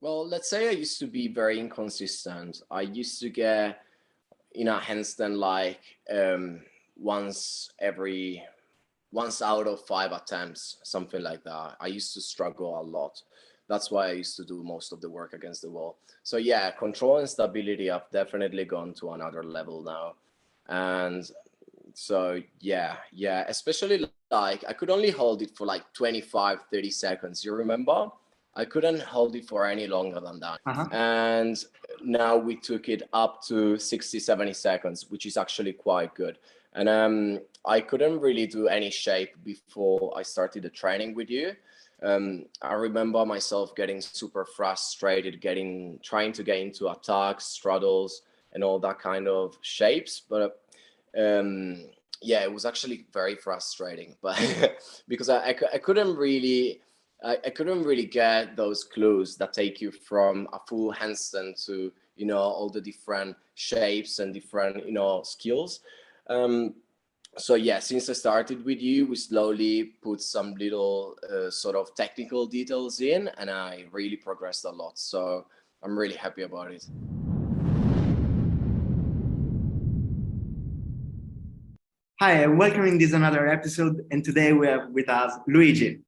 Well, let's say I used to be very inconsistent. I used to get in a handstand like once every once out of 5 attempts, something like that. I used to struggle a lot. That's why I used to do most of the work against the wall. So yeah, control and stability have definitely gone to another level now. And so yeah, especially like I could only hold it for like 25, 30 seconds. You remember? I couldn't hold it for any longer than that. Uh-huh. And now we took it up to 60, 70 seconds, which is actually quite good. And I couldn't really do any shape before I started the training with you. I remember myself getting super frustrated, trying to get into attacks, straddles, and all that kind of shapes. But yeah, it was actually very frustrating. But because I couldn't really. I couldn't really get those clues that take you from a full handstand to all the different shapes and different skills. Um, so yeah, since I started with you, we slowly put some little sort of technical details in, and I really progressed a lot. So I'm really happy about it. Hi, and welcome in this another episode. And today we have with us Luigi.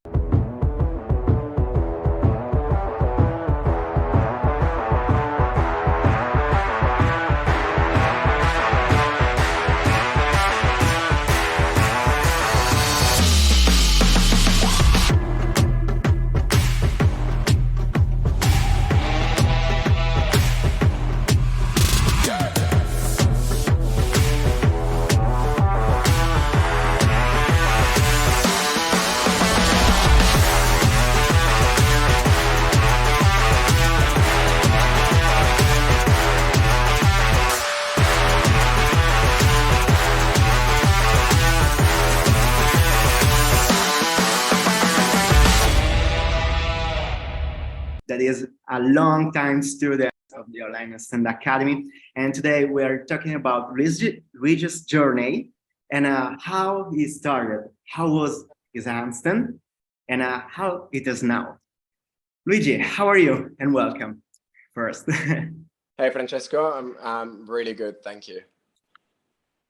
That is a long-time student of the Online Handstand Academy. And today we are talking about Luigi's journey and how he started, how was his handstand, and how it is now. Luigi, how are you? And welcome first. Hey Francesco, I'm really good, thank you.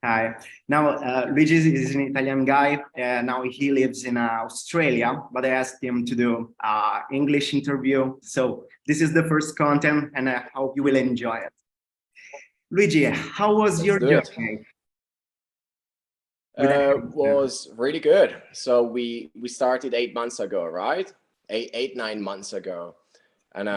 Hi. Now, Luigi is an Italian guy. Now he lives in Australia, but I asked him to do English interview. So this is the first content, and I hope you will enjoy it. Luigi, how was your journey? Was really good. So we started 8 months ago, right? 9 months ago, and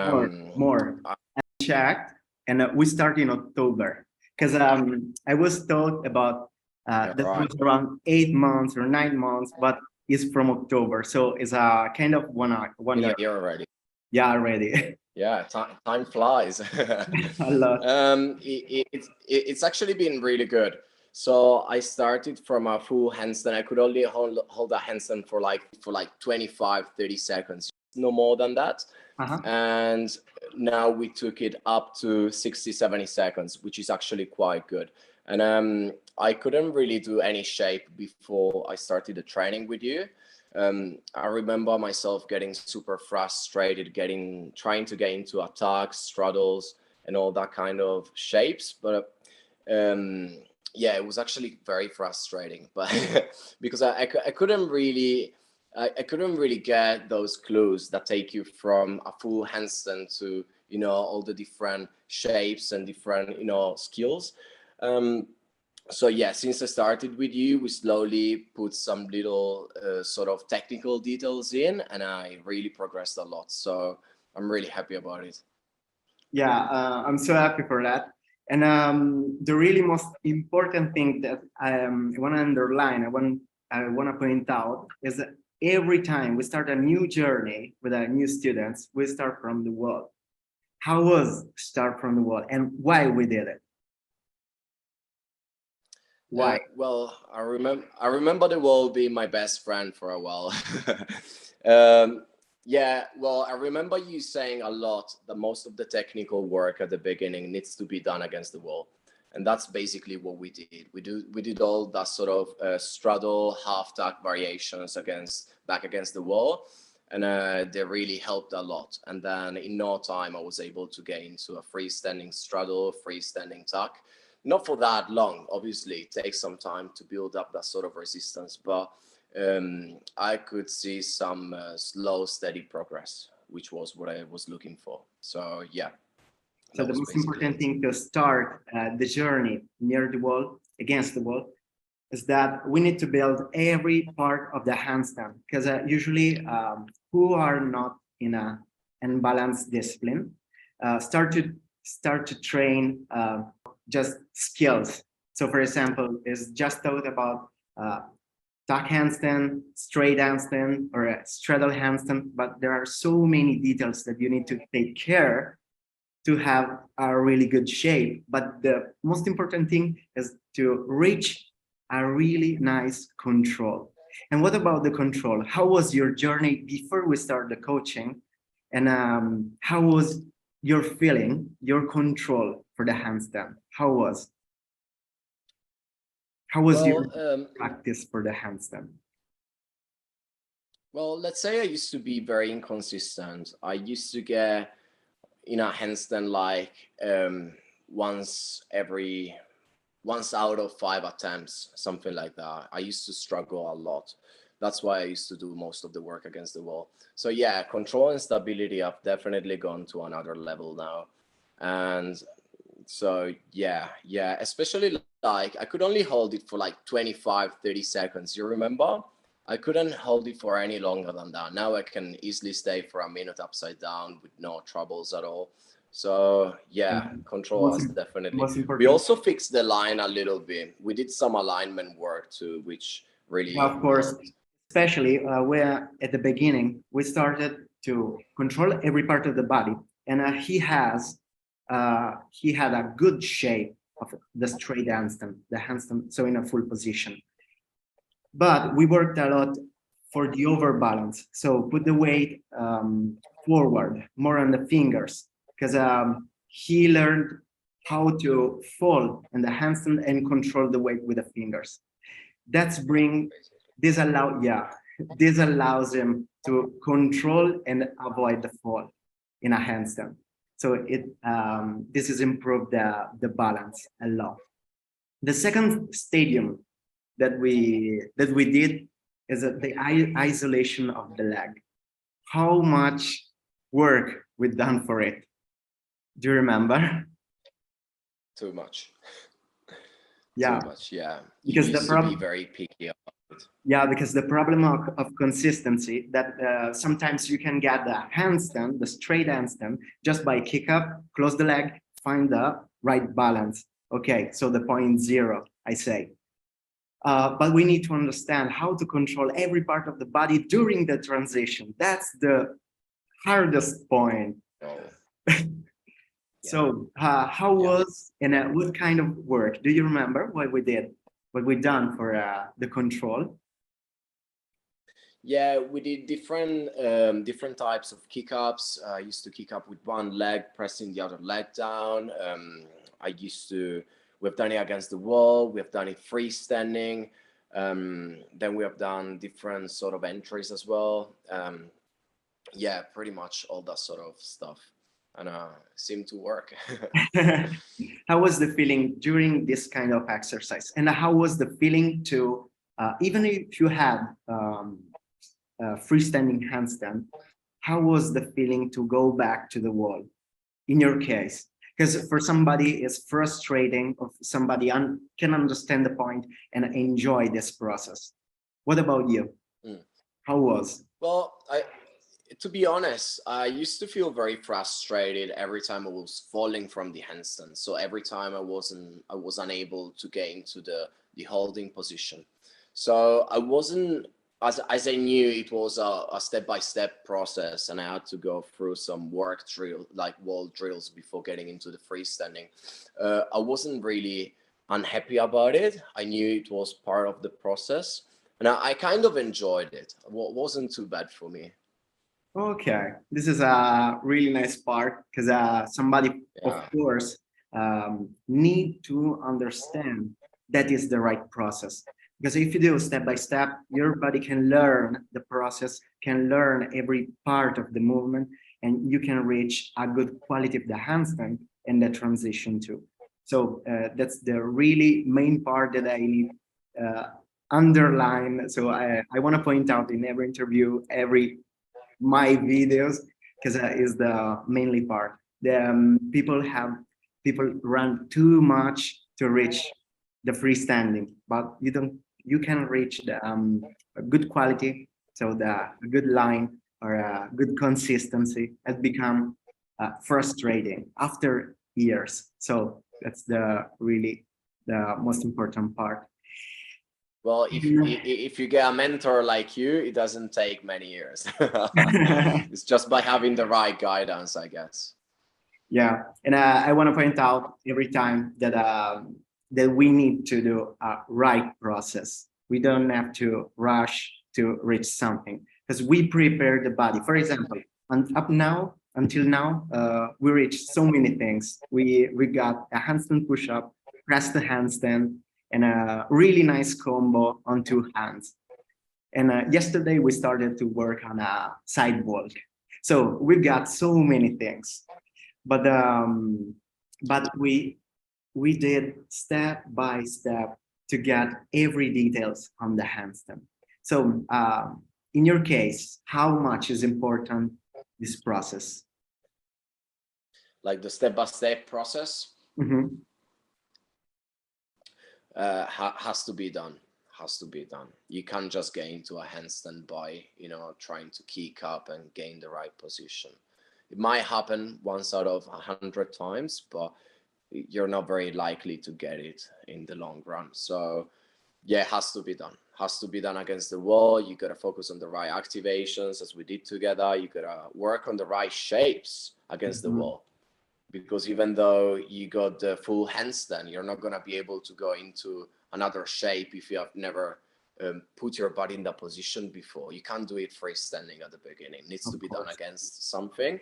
more. I checked, and we start in October. Because I was told about that right. was around 8 months or 9 months, but it's from October, so it's a kind of one year. Year already. Yeah, already. Yeah, time flies. A lot. It's actually been really good. So I started from a full handstand. I could only hold a handstand for like 25, 30 seconds, no more than that. And now we took it up to 60, 70 seconds, which is actually quite good. And I couldn't really do any shape before I started the training with you. I remember myself getting super frustrated, trying to get into attacks, straddles, and all that kind of shapes. But yeah, it was actually very frustrating. But because I couldn't really. I couldn't really get those clues that take you from a full handstand to all the different shapes and different skills. So yeah, since I started with you, we slowly put some little sort of technical details in, and I really progressed a lot. So I'm really happy about it. Yeah, I'm so happy for that. And the really most important thing that I want to underline, I want to point out is that every time we start a new journey with our new students, we start from the wall. How was start from the wall, and why we did it? Why? Well, I remember the wall being my best friend for a while. Yeah, well, I remember you saying a lot that most of the technical work at the beginning needs to be done against the wall. And that's basically what we did. We did all that sort of straddle, half tack variations back against the wall. and they really helped a lot. And then in no time, I was able to get into a freestanding straddle, freestanding tuck. Not for that long, obviously, it takes some time to build up that sort of resistance, but I could see some slow, steady progress, which was what I was looking for. So yeah, So the most important thing to start the journey near the wall, against the wall, is that we need to build every part of the handstand, because usually who are not in a unbalanced discipline start to train just skills. So for example, is just thought about tuck handstand, straight handstand, or a straddle handstand, but there are so many details that you need to take care to have a really good shape. But the most important thing is to reach a really nice control. And what about the control? How was your journey before we start the coaching? And how was your feeling, your control for the handstand? How was your practice for the handstand? Well, let's say I used to be very inconsistent. I used to get in a handstand like once out of 5 attempts, something like that. I used to struggle a lot. That's why I used to do most of the work against the wall. So yeah, control and stability have definitely gone to another level now. And so yeah, especially like I could only hold it for like 25, 30 seconds. You remember? I couldn't hold it for any longer than that. Now I can easily stay for a minute upside down with no troubles at all. So yeah, control has definitely. We also fixed the line a little bit. We did some alignment work too, which really of course helped. Especially where at the beginning we started to control every part of the body, and he had a good shape of the straight handstand, the handstand, so in a full position. But we worked a lot for the overbalance. So put the weight forward, more on the fingers, because he learned how to fall in the handstand and control the weight with the fingers. This allows him to control and avoid the fall in a handstand. So this has improved the balance a lot. The second stadium that we did is the isolation of the leg. How much work we've done for it? Do you remember? Too much. Yeah. Too much, yeah. Because you used to be very picky about it. Yeah, because the problem of consistency, that sometimes you can get the handstand, the straight handstand, just by kick up, close the leg, find the right balance. Okay, so the 0.0, I say. But we need to understand how to control every part of the body during the transition. That's the hardest point. Oh. So how was, and what kind of work? Do you remember what we did, what we done for the control? Yeah, we did different types of kick ups. I used to kick up with one leg, pressing the other leg down. We've done it against the wall. We've done it freestanding. Then we have done different sort of entries as well. Yeah, pretty much all that sort of stuff, and seemed to work. How was the feeling during this kind of exercise? And how was the feeling to, even if you had freestanding handstand, how was the feeling to go back to the wall in your case? Because for somebody it's frustrating, or somebody can understand the point and enjoy this process. What about you? How was? Well, to be honest, I used to feel very frustrated every time I was falling from the handstand. So every time I was unable to get into the holding position. So I wasn't, as I knew it was a step-by-step process, and I had to go through some work drill, like wall drills, before getting into the freestanding. I wasn't really unhappy about it. I knew it was part of the process, and I kind of enjoyed it. It wasn't too bad for me. Okay, this is a really nice part, because somebody, of course, need to understand that is the right process. Because if you do step by step, your body can learn the process, can learn every part of the movement, and you can reach a good quality of the handstand and the transition too. So that's the really main part that I uh, underline. So I want to point out in every interview, every my videos, because is the mainly part. The people run too much to reach the freestanding, but you can reach the a good quality, so the a good line or a good consistency has become frustrating after years. So that's the really the most important part. Well, if you get a mentor like you, it doesn't take many years. It's just by having the right guidance, I guess. Yeah, and I want to point out every time that that we need to do a right process. We don't have to rush to reach something because we prepare the body. For example, up now until now, we reached so many things. We got a handstand push-up, press the handstand, and a really nice combo on two hands. And yesterday we started to work on a side walk. So we've got so many things, but we did step by step to get every details on the handstand. So in your case, how much is important this process? Like the step-by-step process. Mm-hmm. Has to be done. Has to be done. You can't just get into a handstand by, trying to kick up and gain the right position. It might happen once out of 100 times, but you're not very likely to get it in the long run. So yeah, it has to be done. Has to be done against the wall. You gotta focus on the right activations as we did together. You gotta work on the right shapes against the wall. Because even though you got the full handstand, you're not gonna be able to go into another shape if you have never put your body in that position before. You can't do it freestanding at the beginning. It needs to be done against something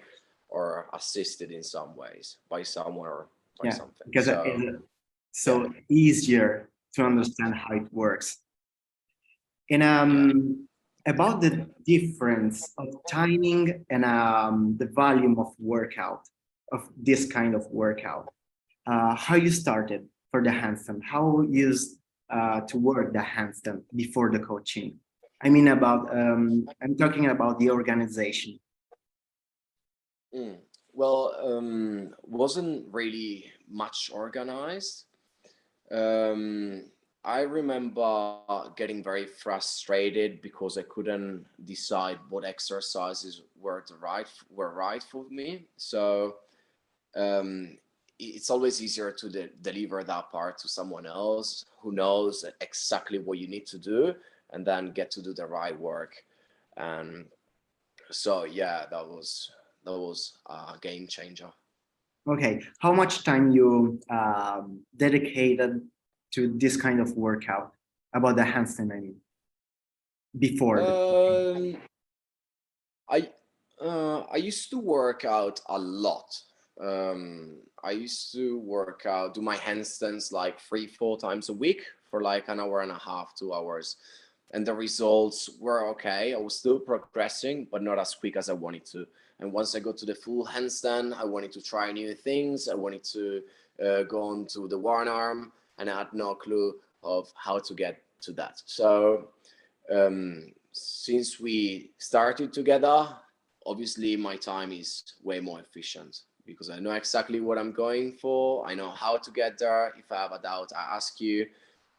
or assisted in some ways by someone or by something. Because it's so easier to understand how it works. And about the difference of timing and the volume of workout, of this kind of workout, how you started for the handstand, how you used to work the handstand before the coaching. I mean about, I'm talking about the organization. Well, wasn't really much organized. I remember getting very frustrated because I couldn't decide what exercises were right for me. So it's always easier to deliver that part to someone else who knows exactly what you need to do and then get to do the right work. And so yeah, that was a game changer. Okay, how much time you dedicated to this kind of workout about the handstand? I mean, before. I I used to work out a lot. I used to work out, do my handstands like 3-4 times a week for like an hour and a half, 2 hours, and the results were okay. I was still progressing, but not as quick as I wanted to. And once I got to the full handstand, I wanted to try new things. I wanted to go on to the one arm, and I had no clue of how to get to that. So since we started together, obviously my time is way more efficient because I know exactly what I'm going for. I know how to get there. If I have a doubt, I ask you,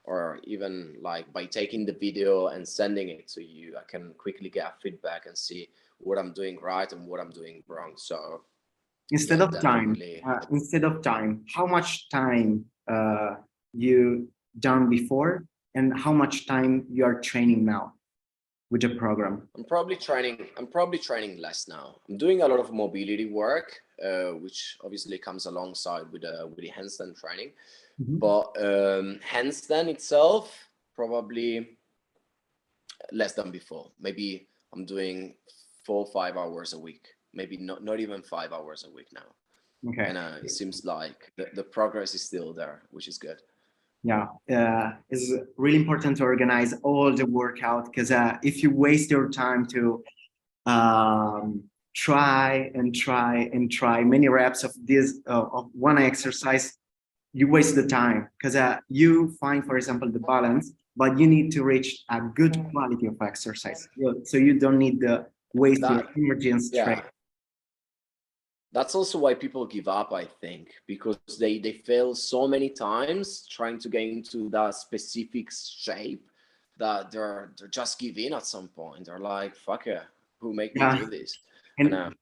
or even like by taking the video and sending it to you, I can quickly get feedback and see what I'm doing right and what I'm doing wrong. So instead yeah, of time, definitely. how much time you done before, and how much time you are training now with the program? I'm probably training less now. I'm doing a lot of mobility work, which obviously comes alongside with the handstand training. But handstand itself, probably less than before. Maybe I'm doing 4 or 5 hours a week. Maybe not even 5 hours a week now. Okay. And it seems like the progress is still there, which is good. Yeah, it's really important to organize all the workout, because if you waste your time to try and try and try many reps of this of one exercise, you waste the time, because you find, for example, the balance, but you need to reach a good quality of exercise. So you don't need to waste your That, energy and strength. yeah, that's also why people give up, I think, because they fail so many times trying to get into that specific shape that they're just give in at some point. They're like, fuck it, who make me Yeah, do this? And and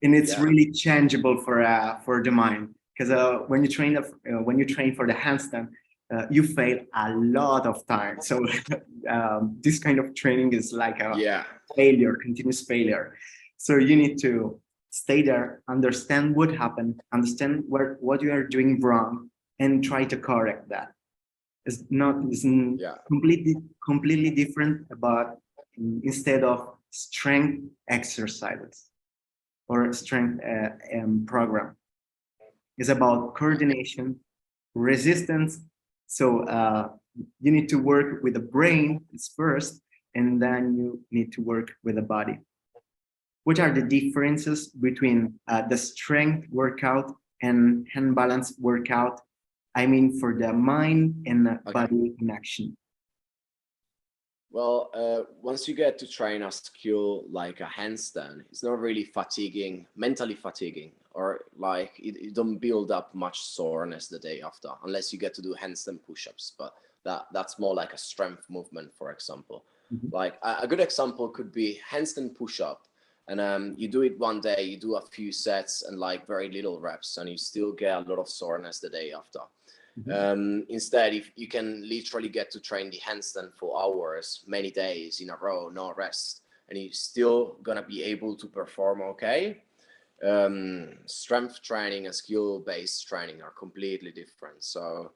and it's yeah, really changeable for the mind, because when you train for the handstand, you fail a lot of time. So this kind of training is like a yeah, failure, continuous failure. So you need to stay there, understand what happened, understand what you are doing wrong, and try to correct that. It's yeah. completely different, but instead of strength exercises or strength program, is about coordination, resistance. So you need to work with the brain first, and then you need to work with the body. What are the differences between the strength workout and hand balance workout? I mean, for the mind and Okay. body in action. Well, once you get to train a skill like a handstand, it's not really fatiguing, mentally fatiguing, or like you don't build up much soreness the day after, unless you get to do handstand push-ups. But that's more like a strength movement, for example. Mhm. Like a good example could be handstand push-up, and you do it one day, you do a few sets and like very little reps, and you still get a lot of soreness the day after. Mhm. Instead, if you can literally get to train the handstand for hours, many days in a row, no rest, and you're still gonna be able to perform okay. Strength training and skill-based training are completely different. So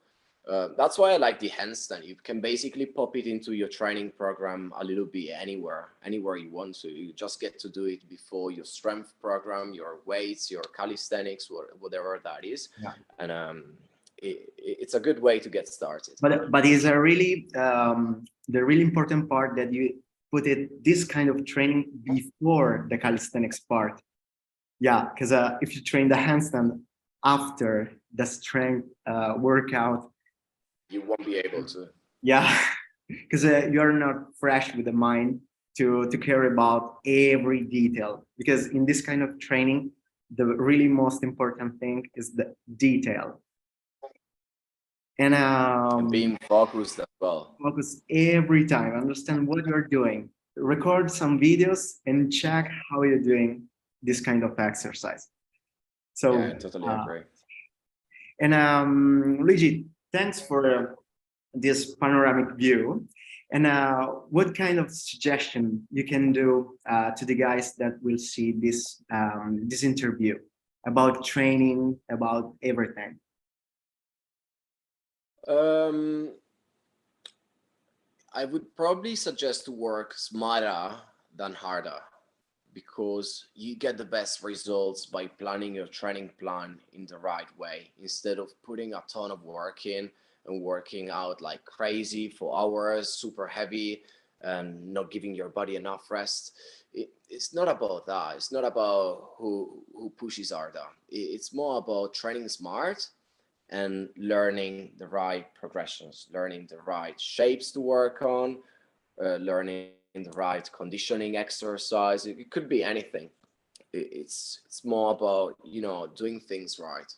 that's why I like the handstand. You can basically pop it into your training program a little bit anywhere you want to. You just get to do it before your strength program, your weights, your calisthenics, whatever that is, Yeah. and it's a good way to get started. But it's a really the really important part that you put it this kind of training before the calisthenics part. Yeah, because if you train the handstand after the strength workout, You won't be able to. yeah, because you're not fresh with the mind to care about every detail. Because in this kind of training, the really most important thing is the detail. And And being focused as well. focus every time, understand what you're doing, record some videos, and check how you're doing this kind of exercise. Yeah, I So, totally agree. and Luigi, thanks for this panoramic view. And what kind of suggestion you can do to the guys that will see this interview about training, about everything? Um, I would probably suggest to work smarter than harder, because you get the best results by planning your training plan in the right way, instead of putting a ton of work in and working out like crazy for hours, super heavy, and not giving your body enough rest. It's not about that. It's not about who pushes harder. It's more about training smart and learning the right progressions, learning the right shapes to work on, learning the right conditioning exercise. It could be anything. It's more about, doing things right,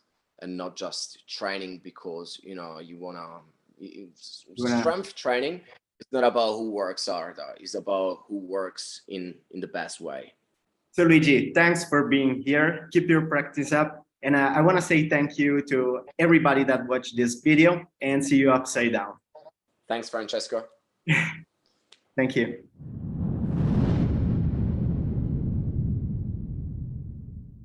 and not just training because you wanna. Wanna- Strength training is not about who works harder. It's about who works in the best way. So Luigi, thanks for being here. Keep your practice up. And I want to say thank you to everybody that watched this video, and see you upside down. Thanks, Francesco. Thank you.